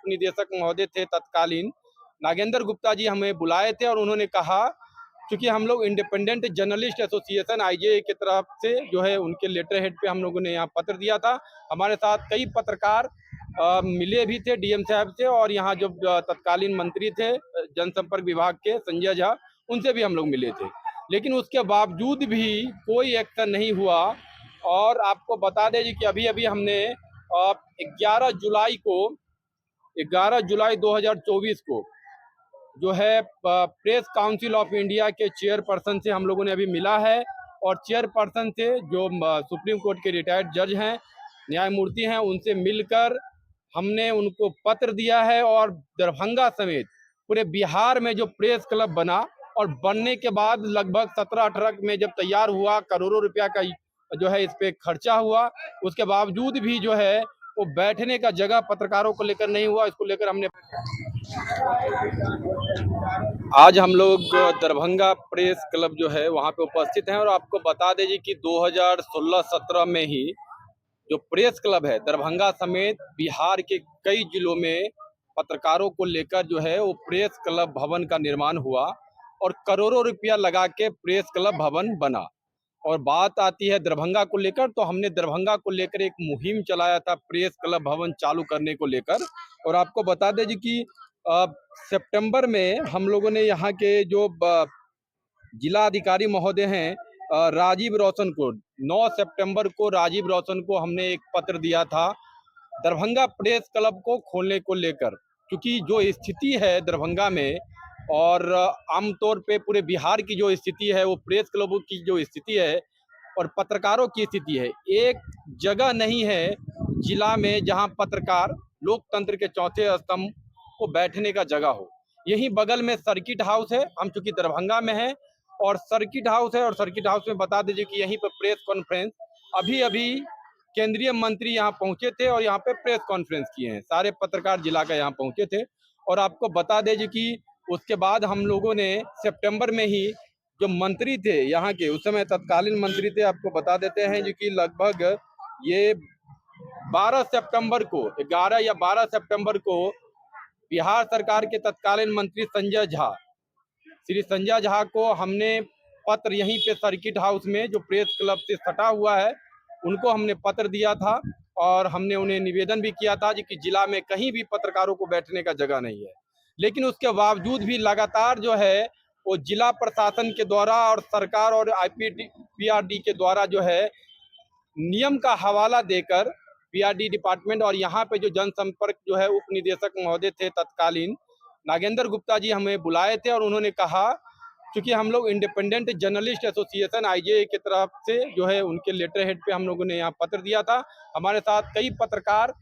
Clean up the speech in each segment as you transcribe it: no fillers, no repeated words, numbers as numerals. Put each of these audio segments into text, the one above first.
उपनिदेशक महोदय थे तत्कालीन, नागेंद्र गुप्ता जी हमें बुलाए थे और उन्होंने कहा, क्योंकि हम लोग इंडिपेंडेंट जर्नलिस्ट एसोसिएशन आईजेए की तरफ से जो है उनके लेटर हेड पे हम लोगों ने यहाँ पत्र दिया था। हमारे साथ कई पत्रकार मिले भी थे डीएम साहब से, और यहाँ जो तत्कालीन मंत्री थे जनसंपर्क विभाग के संजय झा, उनसे भी हम लोग मिले थे। लेकिन उसके बावजूद भी कोई एक्शन नहीं हुआ। और आपको बता दें जी कि अभी अभी हमने 11 जुलाई को 11 जुलाई 2024 को जो है प्रेस काउंसिल ऑफ इंडिया के चेयरपर्सन से हम लोगों ने अभी मिला है, और चेयरपर्सन से जो सुप्रीम कोर्ट के रिटायर्ड जज हैं, न्यायमूर्ति हैं, उनसे मिलकर हमने उनको पत्र दिया है। और दरभंगा समेत पूरे बिहार में जो प्रेस क्लब बना, और बनने के बाद लगभग 17-18 में जब तैयार हुआ, करोड़ों रुपया का जो है इस पे खर्चा हुआ, उसके बावजूद भी जो है वो बैठने का जगह पत्रकारों को लेकर नहीं हुआ। इसको लेकर हमने आज हम लोग दरभंगा प्रेस क्लब जो है वहाँ पे उपस्थित हैं, और आपको बता दें जी कि 2016-17 में ही जो प्रेस क्लब है दरभंगा समेत बिहार के कई जिलों में पत्रकारों को लेकर जो है वो प्रेस क्लब भवन का निर्माण हुआ, और करोड़ों रुपया लगा के प्रेस क्लब भवन बना। और बात आती है दरभंगा को लेकर, तो हमने दरभंगा को लेकर एक मुहिम चलाया था प्रेस क्लब भवन चालू करने को लेकर। और आपको बता दें जी कि सितंबर में हम लोगों ने यहाँ के जो जिला अधिकारी महोदय हैं राजीव रोशन को, 9 सितंबर को राजीव रोशन को हमने एक पत्र दिया था दरभंगा प्रेस क्लब को खोलने को लेकर। क्योंकि जो स्थिति है दरभंगा में, और आमतौर पे पूरे बिहार की जो स्थिति है, वो प्रेस क्लबों की जो स्थिति है और पत्रकारों की स्थिति है, एक जगह नहीं है जिला में जहां पत्रकार लोकतंत्र के चौथे स्तंभ को बैठने का जगह हो। यहीं बगल में सर्किट हाउस है, हम चूंकि दरभंगा में हैं, और सर्किट हाउस है, और सर्किट हाउस में बता दीजिए कि यहीं पर प्रेस कॉन्फ्रेंस अभी अभी केंद्रीय मंत्री यहाँ पहुंचे थे और यहाँ पे प्रेस कॉन्फ्रेंस किए हैं, सारे पत्रकार जिला का यहाँ पहुंचे थे। और आपको बता दीजिए कि उसके बाद हम लोगों ने सितंबर में ही जो मंत्री थे यहाँ के, उस समय तत्कालीन मंत्री थे, आपको बता देते हैं जो कि लगभग ये 12 सितंबर को, 11 या 12 सितंबर को बिहार सरकार के तत्कालीन मंत्री संजय झा, श्री संजय झा को हमने पत्र यहीं पे सर्किट हाउस में जो प्रेस क्लब से सटा हुआ है, उनको हमने पत्र दिया था। और हमने उन्हें निवेदन भी किया था कि जिला में कहीं भी पत्रकारों को बैठने का जगह नहीं है। लेकिन उसके बावजूद भी लगातार जो है वो जिला प्रशासन के द्वारा और सरकार और पीआरडी के द्वारा जो है नियम का हवाला देकर, पीआरडी डिपार्टमेंट और यहाँ पे जो जनसंपर्क जो है उप निदेशक महोदय थे तत्कालीन, नागेंद्र गुप्ता जी हमें बुलाए थे, और उन्होंने कहा, क्योंकि हम लोग इंडिपेंडेंट जर्नलिस्ट एसोसिएशन आईजेए की तरफ से जो है उनके लेटर हेड पे हम लोगों ने यहाँ पत्र दिया था। हमारे साथ कई पत्रकार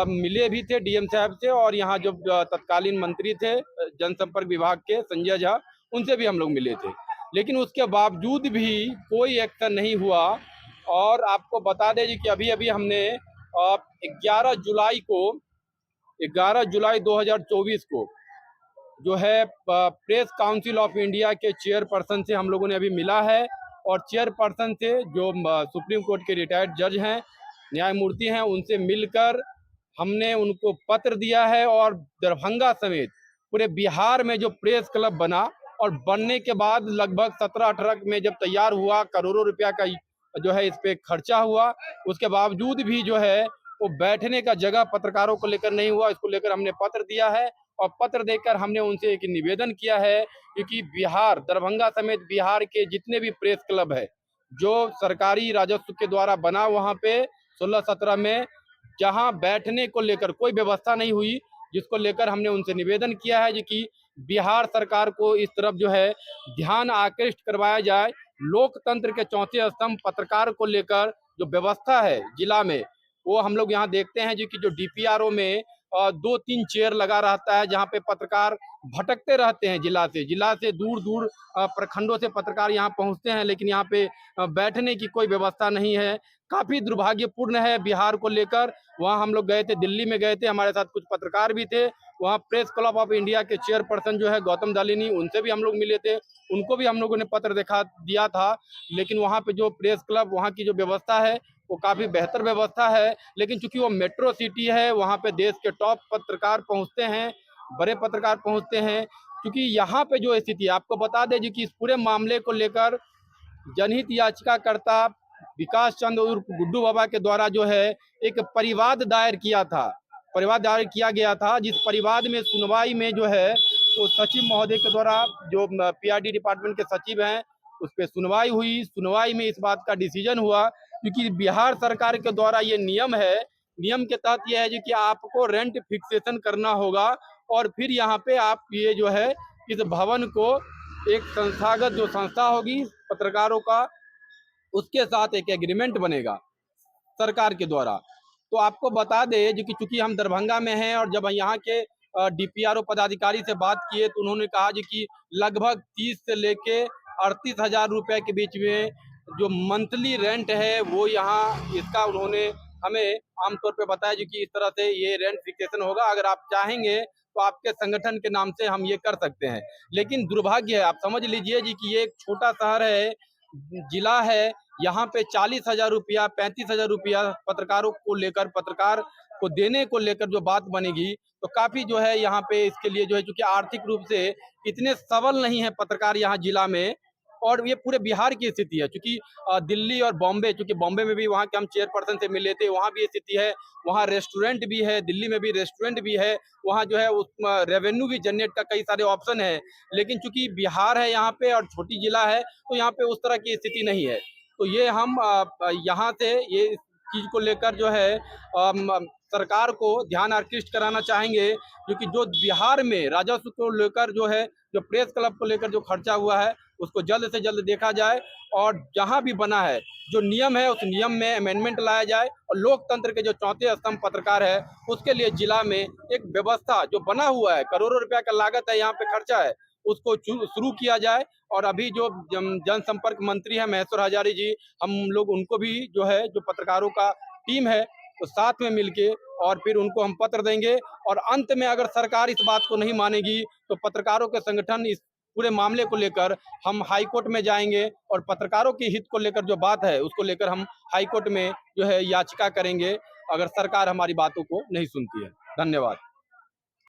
मिले भी थे डीएम साहब से, और यहाँ जो तत्कालीन मंत्री थे जनसंपर्क विभाग के संजय झा, उनसे भी हम लोग मिले थे। लेकिन उसके बावजूद भी कोई एक्शन नहीं हुआ। और आपको बता दें जी कि अभी अभी हमने 11 जुलाई को 11 जुलाई 2024 को जो है प्रेस काउंसिल ऑफ इंडिया के चेयरपर्सन से हम लोगों ने अभी मिला है, और चेयरपर्सन से जो सुप्रीम कोर्ट के रिटायर्ड जज हैं, न्यायमूर्ति हैं, उनसे मिलकर हमने उनको पत्र दिया है। और दरभंगा समेत पूरे बिहार में जो प्रेस क्लब बना, और बनने के बाद लगभग 17-18 में जब तैयार हुआ, करोड़ों रुपया का जो है इस पे खर्चा हुआ, उसके बावजूद भी जो है वो बैठने का जगह पत्रकारों को लेकर नहीं हुआ। इसको लेकर हमने पत्र दिया है, और पत्र देकर हमने उनसे एक निवेदन किया है, क्योंकि बिहार, दरभंगा समेत बिहार के जितने भी प्रेस क्लब है जो सरकारी राजस्व के द्वारा बना, वहाँ पे 16-17 में जहाँ बैठने को लेकर कोई व्यवस्था नहीं हुई, जिसको लेकर हमने उनसे निवेदन किया है जी कि बिहार सरकार को इस तरफ जो है ध्यान आकृष्ट करवाया जाए। लोकतंत्र के चौथे स्तंभ पत्रकार को लेकर जो व्यवस्था है जिला में, वो हम लोग यहाँ देखते हैं जी कि जो डीपीआरओ में 2-3 चेयर लगा रहता है, जहाँ पे पत्रकार भटकते रहते हैं जिला से दूर दूर प्रखंडों से पत्रकार यहाँ पहुँचते हैं, लेकिन यहाँ पे बैठने की कोई व्यवस्था नहीं है। काफ़ी दुर्भाग्यपूर्ण है बिहार को लेकर। वहाँ हम लोग गए थे, दिल्ली में गए थे, हमारे साथ कुछ पत्रकार भी थे। वहाँ प्रेस क्लब ऑफ इंडिया के चेयरपर्सन जो है गौतम दालिनी, उनसे भी हम लोग मिले थे, उनको भी हम लोगों ने पत्र दिखा दिया था। लेकिन वहाँ पे जो प्रेस क्लब, वहाँ की जो व्यवस्था है वो काफ़ी बेहतर व्यवस्था है। लेकिन चूंकि वो मेट्रो सिटी है, वहाँ पे देश के टॉप पत्रकार पहुँचते हैं, बड़े पत्रकार पहुँचते हैं। क्योंकि यहाँ पे जो स्थिति है, आपको बता दें जी कि इस पूरे मामले को लेकर जनहित याचिकाकर्ता विकास चंद्र उर्फ गुड्डू बाबा के द्वारा जो है एक परिवाद दायर किया था, परिवाद दायर किया गया था, जिस परिवाद में सुनवाई में जो है तो सचिव महोदय के द्वारा, जो पीआरडी डिपार्टमेंट के सचिव हैं, उस पर सुनवाई हुई। सुनवाई में इस बात का डिसीजन हुआ, क्योंकि बिहार सरकार के द्वारा ये नियम है, नियम के तहत यह है जी कि आपको रेंट फिक्सेशन करना होगा और फिर यहाँ पे आप ये जो है इस भवन को एक संस्थागत जो संस्था होगी पत्रकारों का, उसके साथ एक एग्रीमेंट बनेगा सरकार के द्वारा। तो आपको बता दें जी कि चूंकि हम दरभंगा में हैं और जब यहाँ के डीपीआरओ पदाधिकारी से बात किए तो उन्होंने कहा जी कि लगभग 30 से लेके 38,000 रुपए के बीच में जो मंथली रेंट है वो यहाँ इसका उन्होंने हमें आमतौर पे बताया जी कि इस तरह से ये रेंट फिक्सेशन होगा, अगर आप चाहेंगे तो आपके संगठन के नाम से हम ये कर सकते हैं। लेकिन दुर्भाग्य है, आप समझ लीजिए जी कि ये एक छोटा शहर है, जिला है, यहाँ पे 40,000 रुपया 35,000 रुपया पत्रकारों को लेकर, पत्रकार को देने को लेकर जो बात बनेगी तो काफी जो है यहाँ पे इसके लिए जो है, चूंकि आर्थिक रूप से इतने सबल नहीं है पत्रकार यहाँ जिला में। और ये पूरे बिहार की स्थिति है, क्योंकि दिल्ली और बॉम्बे, चूंकि बॉम्बे में भी वहाँ के हम चेयरपर्सन से मिले थे, वहाँ भी ये स्थिति है, वहाँ रेस्टोरेंट भी है, दिल्ली में भी रेस्टोरेंट भी है, वहाँ जो है उस रेवेन्यू भी जनरेट का कई सारे ऑप्शन है। लेकिन चूंकि बिहार है यहाँ पे और छोटी जिला है, तो यहाँ पे उस तरह की स्थिति नहीं है। तो ये हम यहाँ से ये चीज को लेकर जो है सरकार को ध्यान आकृष्ट कराना चाहेंगे, क्योंकि जो बिहार में राजस्व को लेकर जो है, जो प्रेस क्लब को लेकर जो खर्चा हुआ है उसको जल्द से जल्द देखा जाए और जहां भी बना है जो नियम है उस नियम में अमेंडमेंट लाया जाए और लोकतंत्र के जो चौथे स्तंभ पत्रकार है उसके लिए जिला में एक व्यवस्था जो बना हुआ है, करोड़ों रुपया का लागत है, यहाँ पे खर्चा है, उसको शुरू किया जाए। और अभी जो जनसंपर्क मंत्री है महेश्वर हजारी जी, हम लोग उनको भी जो है, जो पत्रकारों का टीम है, तो साथ में मिलके और फिर उनको हम पत्र देंगे। और अंत में अगर सरकार इस बात को नहीं मानेगी तो पत्रकारों के संगठन इस पूरे मामले को लेकर हम हाई कोर्ट में जाएंगे और पत्रकारों के हित को लेकर जो बात है उसको लेकर हम हाई कोर्ट में जो है याचिका करेंगे, अगर सरकार हमारी बातों को नहीं सुनती है। धन्यवाद।